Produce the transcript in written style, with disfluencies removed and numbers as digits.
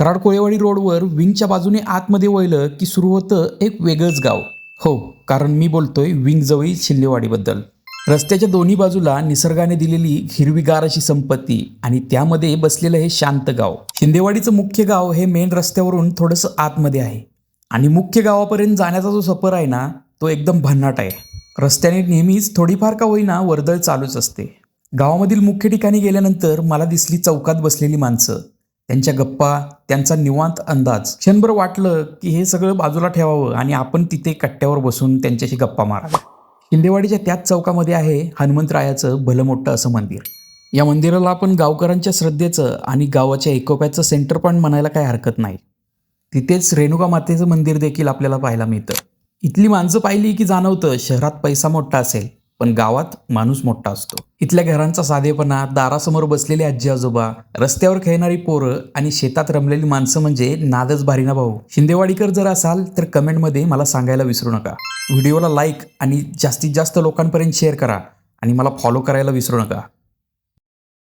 कराड कोळेवाडी रोडवर विंगच्या बाजूने आतमध्ये वळलं की सुरू होतं एक वेगळंच गाव. हो, कारण मी बोलतोय विंगजवळील शिंदेवाडीबद्दल. रस्त्याच्या दोन्ही बाजूला निसर्गाने दिलेली हिरवीगार अशी संपत्ती आणि त्यामध्ये बसलेलं हे शांत गाव. शिंदेवाडीचं मुख्य गाव हे मेन रस्त्यावरून थोडंसं आतमध्ये आहे आणि मुख्य गावापर्यंत जाण्याचा जो सफर आहे ना, तो एकदम भन्नाट आहे. रस्त्याने नेहमीच थोडीफार का होईना वर्दळ चालूच असते. गावामधील मुख्य ठिकाणी गेल्यानंतर मला दिसली चौकात बसलेली माणसं, त्यांच्या गप्पा, त्यांचा निवांत अंदाज. क्षणभर वाटलं की हे सगळं बाजूला ठेवावं आणि आपण तिथे कट्ट्यावर बसून त्यांच्याशी गप्पा माराव्या. शिंदेवाडीच्या त्याच चौकामध्ये आहे हनुमंतरायाचं भलं मोठं असं मंदिर. या मंदिराला आपण गावकऱ्यांच्या श्रद्धेचं आणि गावाच्या एकोप्याचं सेंटर पॉईंट म्हणायला काही हरकत नाही. तिथेच रेणुका मातेचं मंदिर देखील आपल्याला पाहायला मिळतं. इथली माणसं पाहिली की जाणवतं शहरात पैसा मोठा असेल पण गावात माणूस मोठा असतो. इथल्या घरांचा साधेपणा, दारासमोर बसलेले आजी आजोबा, रस्त्यावर खेळणारी पोरं आणि शेतात रमलेली माणसं म्हणजे नादच भारी ना भाऊ. शिंदेवाडीकर जर असाल तर कमेंटमध्ये मला सांगायला विसरू नका. व्हिडिओला लाईक आणि जास्तीत जास्त लोकांपर्यंत शेअर करा आणि मला फॉलो करायला विसरू नका.